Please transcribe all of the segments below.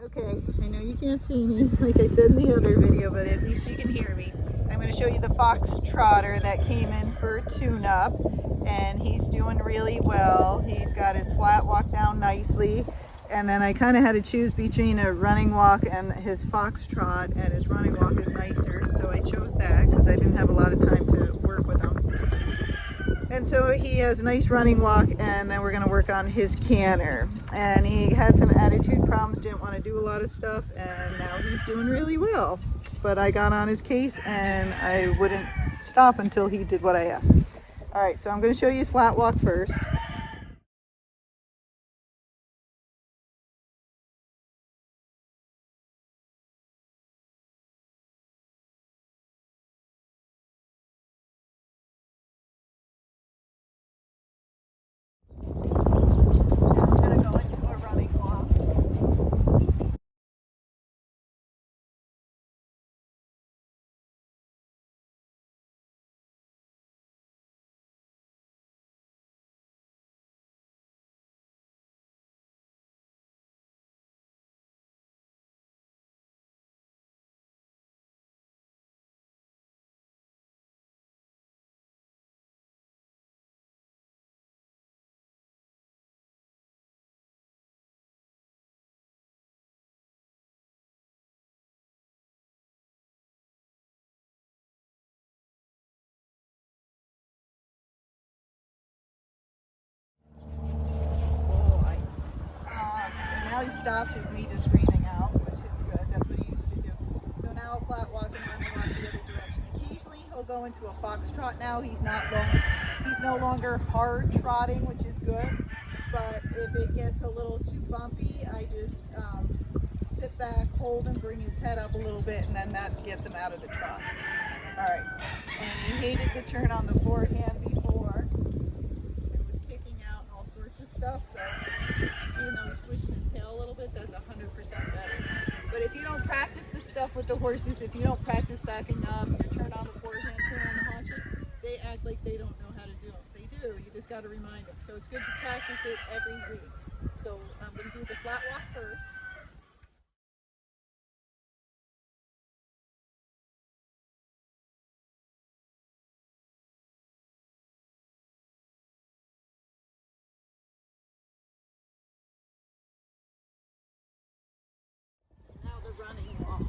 Okay, I know you can't see me like I said in the other video, but at least you can hear me. I'm going to show you the fox trotter that came in for a tune-up, and he's doing really well. He's got his flat walk down nicely, and then I kind of had to choose between a running walk and his fox trot, and his running walk is nicer, so I chose that because I didn't have a lot of time to work with him. And so he has a nice running walk, and then we're going to work on his canter. And he had some attitude problems, didn't want to do a lot of stuff, and now he's doing really well. But I got on his case, and I wouldn't stop until he did what I asked. All right, so I'm going to show you his flat walk first. I'm going to go into a running walk. And now he stopped with me just breathing out, which is good. That's what he used to do. So now I'll flat walk and running walk the other direction. Occasionally he'll go into a fox trot now. He's no longer hard trotting, which is good. But if it gets a little too bumpy, I just sit back, hold him, bring his head up a little bit, and then that gets him out of the trot. All right. And he hated the turn on the forehand before. It was kicking out and all sorts of stuff. So even though he's swishing his tail a little bit, that's 100% better. But if you don't practice this stuff with the horses, if you don't practice backing up, your turn on the forehand, turn on the haunches, they act like they don't know how to do it. They do, you just got to remind them. So it's good to practice it every week. So I'm going to do the flat walk first. Now the running walk.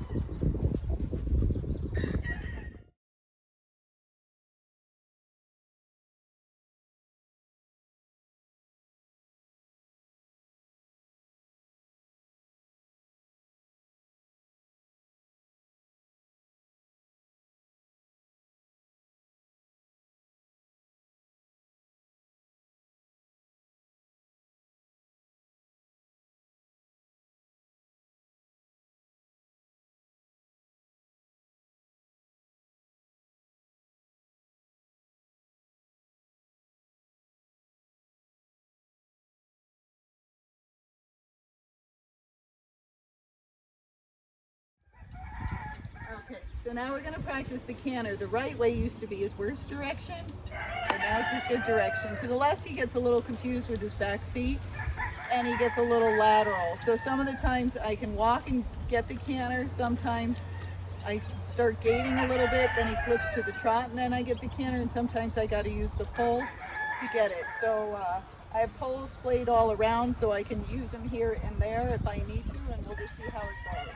Okay, so now we're going to practice the canter. The right way used to be his worst direction, and now it's his good direction. To the left, he gets a little confused with his back feet, and he gets a little lateral. So some of the times I can walk and get the canter. Sometimes I start gating a little bit, then he flips to the trot, and then I get the canter, and sometimes I got to use the pole to get it. So I have poles splayed all around, so I can use them here and there if I need to, and we'll just see how it goes.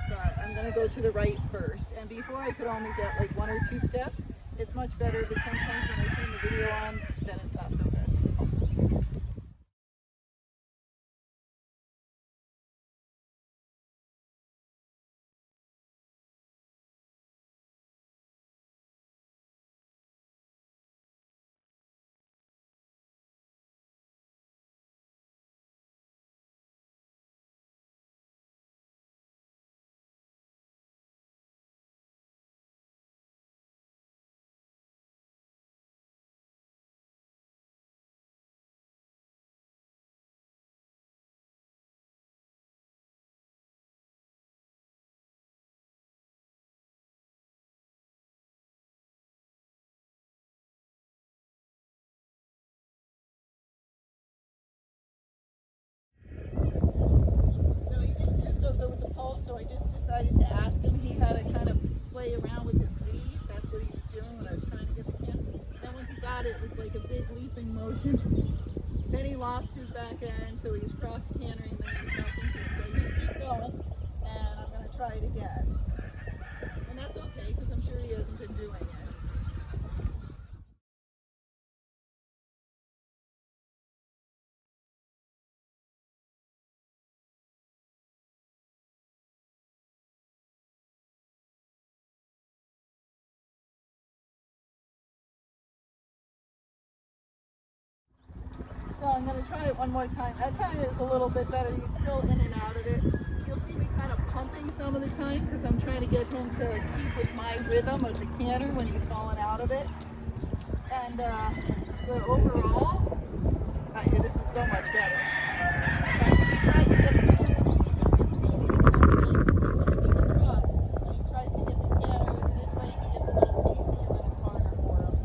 But I'm going to go to the right first, and before I could only get like 1 or 2 steps. It's much better, but sometimes when I turn the video on, then it's not so good. good with the pole, so I just decided to ask him. He had to kind of play around with his lead. That's what he was doing when I was trying to get the canter. Then once he got it, it was like a big leaping motion. Then he lost his back end, so he was cross cantering, then he was nothing to it. So I just keep going, and I'm going to try it again. And that's okay, because I'm sure he hasn't been doing it. So I'm going to try it one more time. That time it was a little bit better. He's still in and out of it. You'll see me kind of pumping some of the time because I'm trying to get him to keep with my rhythm of the canter when he's falling out of it. And but overall, this is so much better. And when he tried to get the canter, he just gets busy sometimes. He can trot. When he tries to get the canter this way, he gets a little busy and then it's harder for him.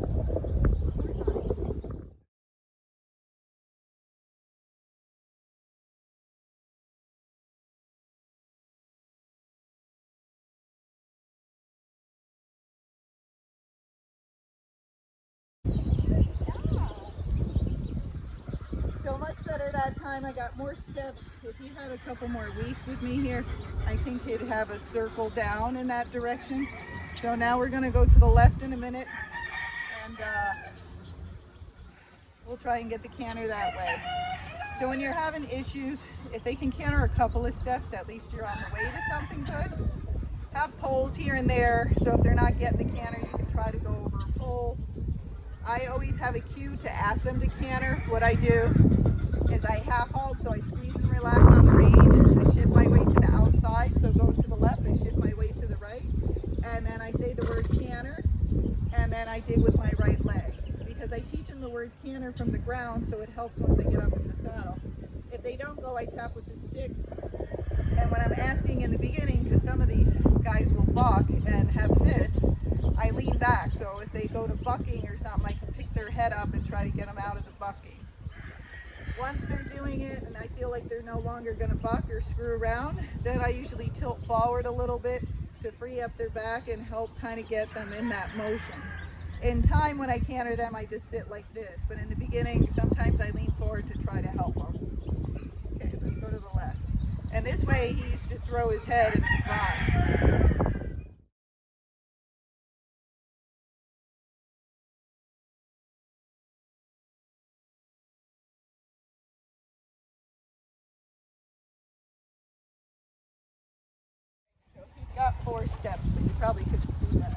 So much better that time. I got more steps. If he had a couple more weeks with me here, I think he'd have a circle down in that direction. So now we're going to go to the left in a minute, and we'll try and get the canter that way. So when you're having issues, if they can canter a couple of steps, at least you're on the way to something good. Have poles here and there, so if they're not getting the canter, you can try to go over a pole. I always have a cue to ask them to canter. What I do is I half halt, so I squeeze and relax on the rein. I shift my weight to the outside, so go to the left, I shift my weight to the right, and then I say the word canter, and then I dig with my right leg. Because I teach them the word canter from the ground, so it helps once I get up in the saddle. If they don't go, I tap with the stick. And when I'm asking in the beginning, because some of these guys will buck and have fits, I lean back. So if they go to bucking or something, I can pick their head up and try to get them out of the bucking. Once they're doing it and I feel like they're no longer going to buck or screw around, then I usually tilt forward a little bit to free up their back and help kind of get them in that motion. In time, when I canter them, I just sit like this. But in the beginning, sometimes I lean forward to try to help them. Okay, let's go to the left. And this way, he used to throw his head and run. So he's got 4 steps, but you probably couldn't see that.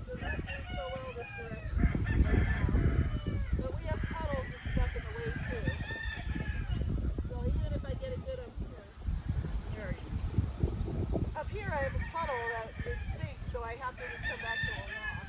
So not doing so well this direction right now. But we have puddles and stuff in the way too. So even if I get it good up here I have a puddle that it sinks, so I have to just come back to a log.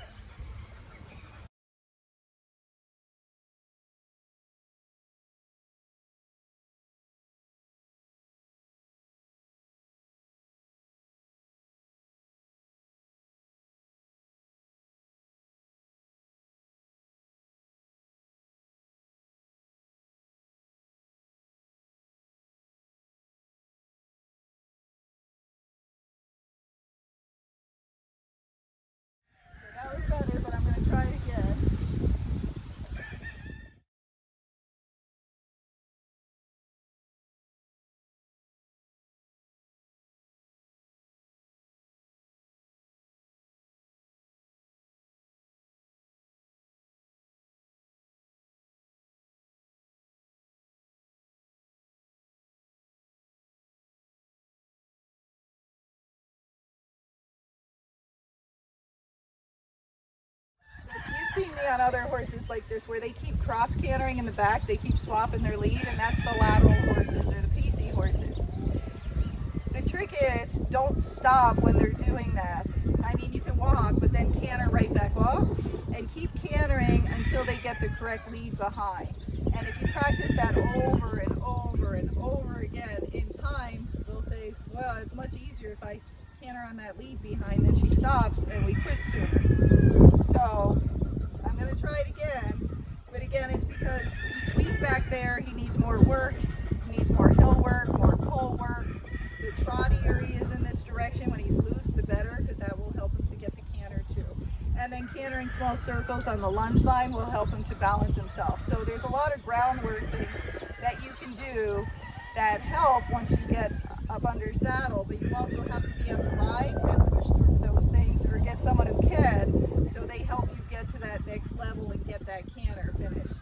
on other horses like this where they keep cross cantering in the back, they keep swapping their lead, and that's the lateral horses or the PC horses. The trick is don't stop when they're doing that. I mean, you can walk, but then canter right back off and keep cantering until they get the correct lead behind. And if you practice that over and over and over again, in time, they'll say, well, it's much easier if I canter on that lead behind, then she stops and we quit sooner. So I'm going to try it again, but again, it's because he's weak back there. He needs more work, he needs more hill work, more pull work. The trot area is in this direction. When he's loose, the better, because that will help him to get the canter too. And then cantering small circles on the lunge line will help him to balance himself. So there's a lot of groundwork things that you can do that help once you get up under saddle, but you also have to be able to ride and push through those things, or get someone who can, so they help you get to that next level and get that canter finished.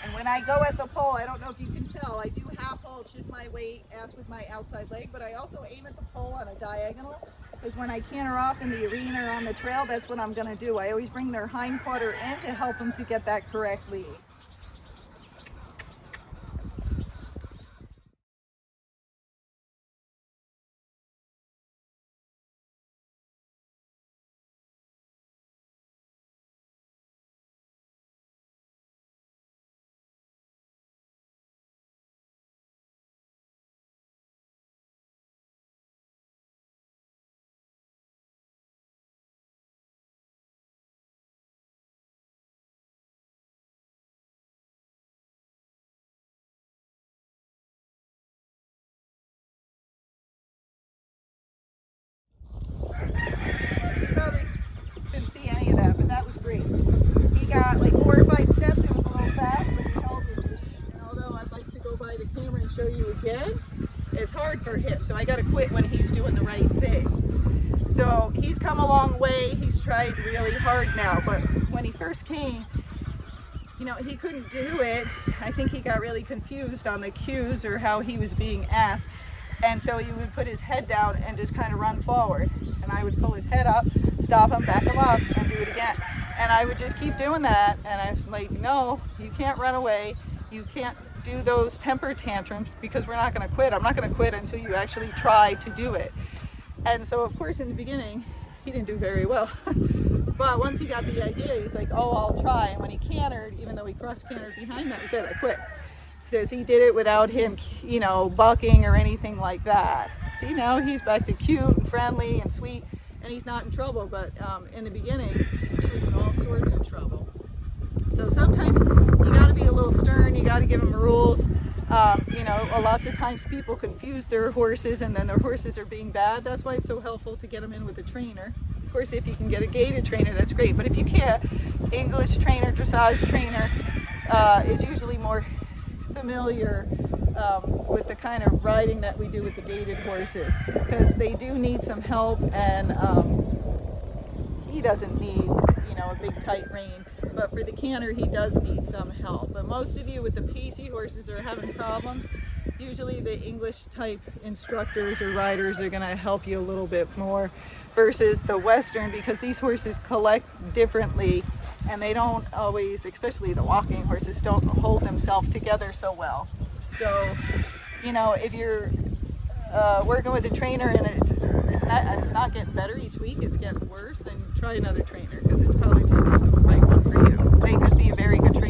And when I go at the pole, I don't know if you can tell, I do half halt, shift my weight, ass with my outside leg, but I also aim at the pole on a diagonal, because when I canter off in the arena or on the trail, that's what I'm going to do. I always bring their hind quarter in to help them to get that correct lead. You probably couldn't see any of that, but that was great. He got like 4 or 5 steps. It was a little fast, but he held his lead. And although I'd like to go by the camera and show you again, it's hard for him. So I got to quit when he's doing the right thing. So he's come a long way. He's tried really hard now, but when he first came, you know, he couldn't do it. I think he got really confused on the cues or how he was being asked. And so he would put his head down and just kind of run forward. And I would pull his head up, stop him, back him up, and do it again. And I would just keep doing that. And I was like, no, you can't run away. You can't do those temper tantrums, because we're not going to quit. I'm not going to quit until you actually try to do it. And so, of course, in the beginning, he didn't do very well. But once he got the idea, he's like, oh, I'll try. And when he cantered, even though he cross-cantered behind, that was it, I quit. Says he did it without him, you know, bucking or anything like that. See, now he's back to cute and friendly and sweet, and he's not in trouble. But in the beginning, he was in all sorts of trouble. So sometimes you got to be a little stern. You got to give him rules. You know, lots of times people confuse their horses, and then their horses are being bad. That's why it's so helpful to get them in with a trainer. Of course, if you can get a gaited trainer, that's great. But if you can't, English trainer, dressage trainer is usually more familiar with the kind of riding that we do with the gaited horses, because they do need some help, and he doesn't need, you know, a big tight rein, but for the canter he does need some help. But most of you with the PC horses are having problems. Usually the English type instructors or riders are going to help you a little bit more versus the Western, because these horses collect differently, and they don't always, especially the walking horses, don't hold themselves together so well. So, you know, if you're working with a trainer and it's not getting better each week, it's getting worse, then try another trainer, because it's probably just not the right one for you. They could be a very good trainer.